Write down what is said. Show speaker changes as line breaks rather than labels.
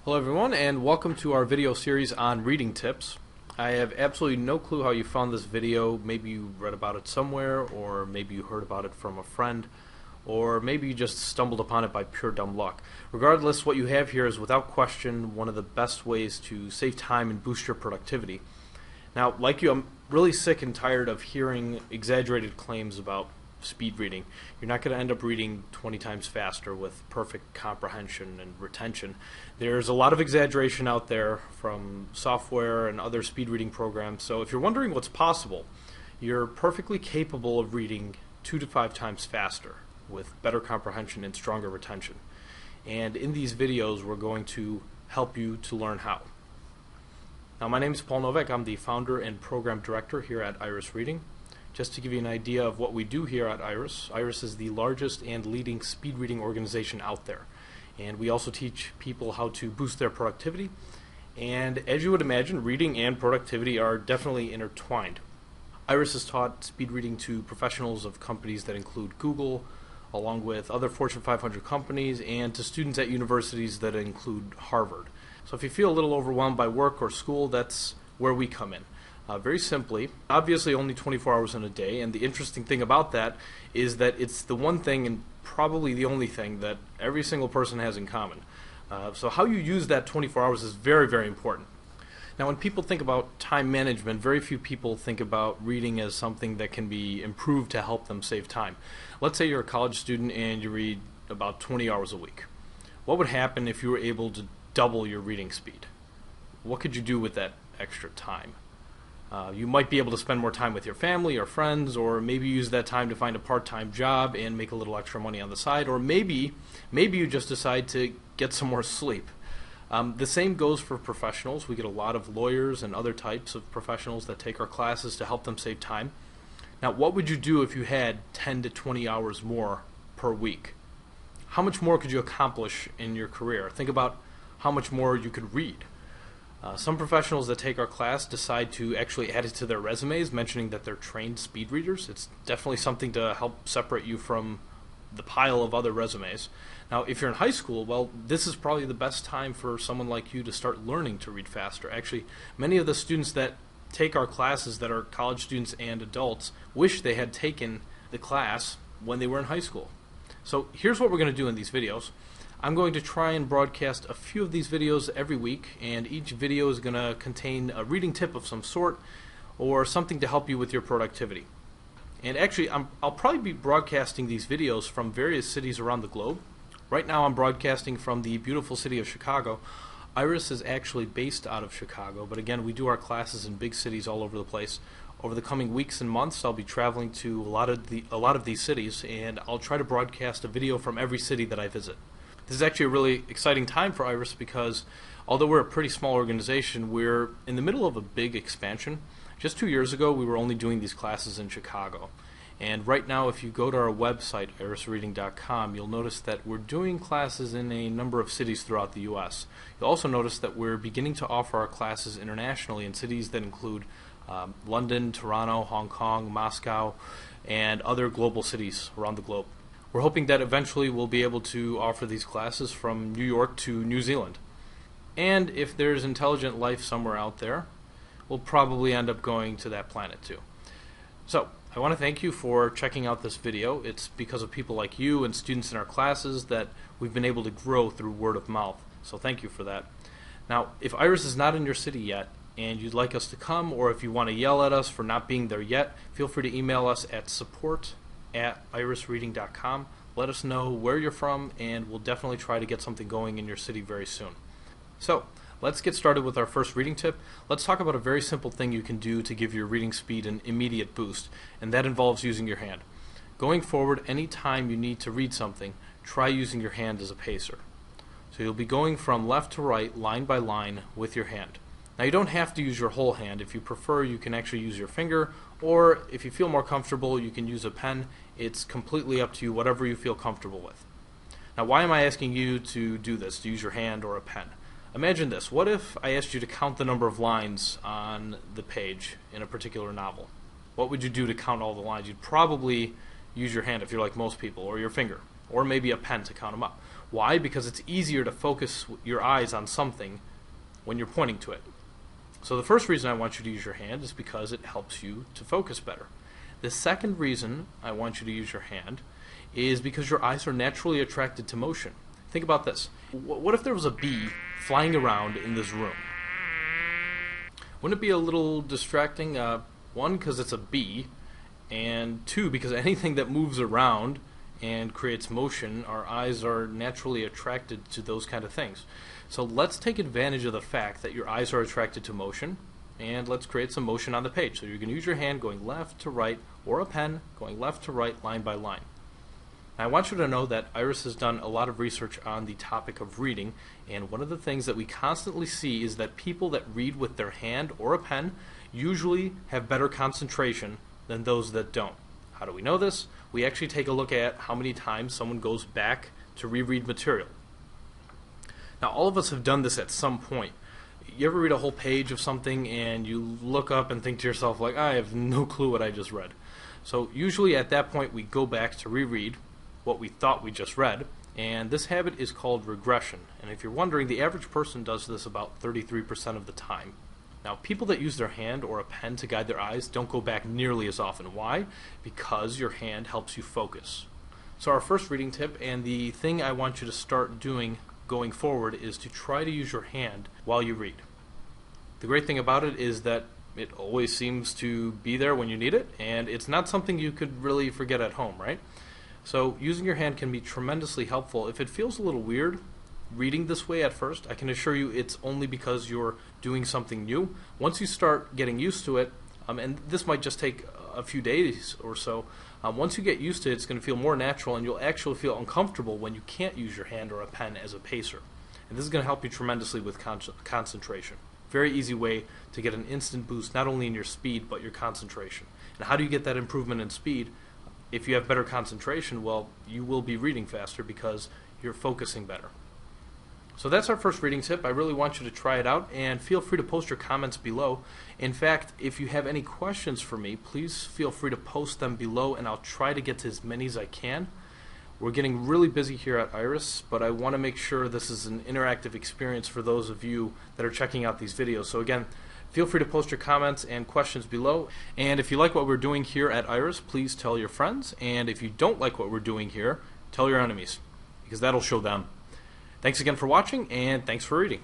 Hello everyone, and welcome to our video series on reading tips. I have absolutely no clue how you found this video. Maybe you read about it somewhere, or maybe you heard about it from a friend, or maybe you just stumbled upon it by pure dumb luck. Regardless, what you have here is without question one of the best ways to save time and boost your productivity. Now, like you, I'm really sick and tired of hearing exaggerated claims about speed reading. You're not going to end up reading 20 times faster with perfect comprehension and retention. There's a lot of exaggeration out there from software and other speed reading programs, so if you're wondering what's possible, you're perfectly capable of reading 2 to 5 times faster with better comprehension and stronger retention. And in these videos we're going to help you to learn how. Now, my name is Paul Novak. I'm the founder and program director here at Iris Reading. Just to give you an idea of what we do here at Iris, Iris is the largest and leading speed reading organization out there. And we also teach people how to boost their productivity. And as you would imagine, reading and productivity are definitely intertwined. Iris has taught speed reading to professionals of companies that include Google, along with other Fortune 500 companies, and to students at universities that include Harvard. So if you feel a little overwhelmed by work or school, that's where we come in. Very simply, obviously only 24 hours in a day, and the interesting thing about that is that it's the one thing and probably the only thing that every single person has in common. So how you use that 24 hours is very, very important. Now, when people think about time management, very few people think about reading as something that can be improved to help them save time. Let's say you're a college student and you read about 20 hours a week. What would happen if you were able to double your reading speed? What could you do with that extra time? You might be able to spend more time with your family or friends, or maybe use that time to find a part-time job and make a little extra money on the side, or maybe you just decide to get some more sleep. The same goes for professionals. We get a lot of lawyers and other types of professionals that take our classes to help them save time. Now, what would you do if you had 10 to 20 hours more per week? How much more could you accomplish in your career? Think about how much more you could read. Some professionals that take our class decide to actually add it to their resumes, mentioning that they're trained speed readers. It's definitely something to help separate you from the pile of other resumes. Now, if you're in high school, well, this is probably the best time for someone like you to start learning to read faster. Actually, many of the students that take our classes that are college students and adults wish they had taken the class when they were in high school. So here's what we're going to do in these videos. I'm going to try and broadcast a few of these videos every week, and each video is going to contain a reading tip of some sort or something to help you with your productivity. And actually, I'll probably be broadcasting these videos from various cities around the globe. Right now I'm broadcasting from the beautiful city of Chicago. Iris is actually based out of Chicago, but again, we do our classes in big cities all over the place. Over the coming weeks and months, I'll be traveling to a lot of these cities, and I'll try to broadcast a video from every city that I visit. This is actually a really exciting time for Iris because although we're a pretty small organization, we're in the middle of a big expansion. Just 2 years ago, we were only doing these classes in Chicago. And right now, if you go to our website, irisreading.com, you'll notice that we're doing classes in a number of cities throughout the U.S. You'll also notice that we're beginning to offer our classes internationally in cities that include London, Toronto, Hong Kong, Moscow, and other global cities around the globe. We're hoping that eventually we'll be able to offer these classes from New York to New Zealand. And if there's intelligent life somewhere out there, we'll probably end up going to that planet too. So, I want to thank you for checking out this video. It's because of people like you and students in our classes that we've been able to grow through word of mouth. So thank you for that. Now, if Iris is not in your city yet, and you'd like us to come, or if you want to yell at us for not being there yet, feel free to email us at support@irisreading.com. Let us know where you're from, and we'll definitely try to get something going in your city very soon. So, let's get started with our first reading tip. Let's talk about a very simple thing you can do to give your reading speed an immediate boost, and that involves using your hand. Going forward, any time you need to read something, try using your hand as a pacer. So you'll be going from left to right, line by line, with your hand. Now, you don't have to use your whole hand. If you prefer, you can actually use your finger, or if you feel more comfortable, you can use a pen. It's completely up to you, whatever you feel comfortable with. Now, why am I asking you to do this, to use your hand or a pen? Imagine this. What if I asked you to count the number of lines on the page in a particular novel? What would you do to count all the lines? You'd probably use your hand if you're like most people, or your finger, or maybe a pen to count them up. Why? Because it's easier to focus your eyes on something when you're pointing to it. So the first reason I want you to use your hand is because it helps you to focus better. The second reason I want you to use your hand is because your eyes are naturally attracted to motion. Think about this. What if there was a bee flying around in this room? Wouldn't it be a little distracting? One, because it's a bee, and two, because anything that moves around and creates motion, our eyes are naturally attracted to those kind of things. So let's take advantage of the fact that your eyes are attracted to motion, and let's create some motion on the page. So you're going to use your hand going left to right, or a pen going left to right, line by line. Now I want you to know that Iris has done a lot of research on the topic of reading, and one of the things that we constantly see is that people that read with their hand or a pen usually have better concentration than those that don't. How do we know this? We actually take a look at how many times someone goes back to reread material. Now all of us have done this at some point. You ever read a whole page of something and you look up and think to yourself like, I have no clue what I just read. So usually at that point we go back to reread what we thought we just read, and this habit is called regression. And if you're wondering, the average person does this about 33% of the time. Now, people that use their hand or a pen to guide their eyes don't go back nearly as often. Why? Because your hand helps you focus. So our first reading tip, and the thing I want you to start doing going forward, is to try to use your hand while you read. The great thing about it is that it always seems to be there when you need it, and it's not something you could really forget at home, right? So using your hand can be tremendously helpful. If it feels a little weird reading this way at first, I can assure you it's only because you're doing something new. Once you start getting used to it, and this might just take a few days or so, once you get used to it, it's going to feel more natural, and you'll actually feel uncomfortable when you can't use your hand or a pen as a pacer. And this is going to help you tremendously with concentration. Very easy way to get an instant boost not only in your speed but your concentration. And how do you get that improvement in speed? If you have better concentration, well, you will be reading faster because you're focusing better. So that's our first reading tip. I really want you to try it out, and feel free to post your comments below. In fact, if you have any questions for me, please feel free to post them below, and I'll try to get to as many as I can. We're getting really busy here at Iris, but I want to make sure this is an interactive experience for those of you that are checking out these videos. So again, feel free to post your comments and questions below. And if you like what we're doing here at Iris, please tell your friends. And if you don't like what we're doing here, tell your enemies, because that'll show them. Thanks again for watching, and thanks for reading.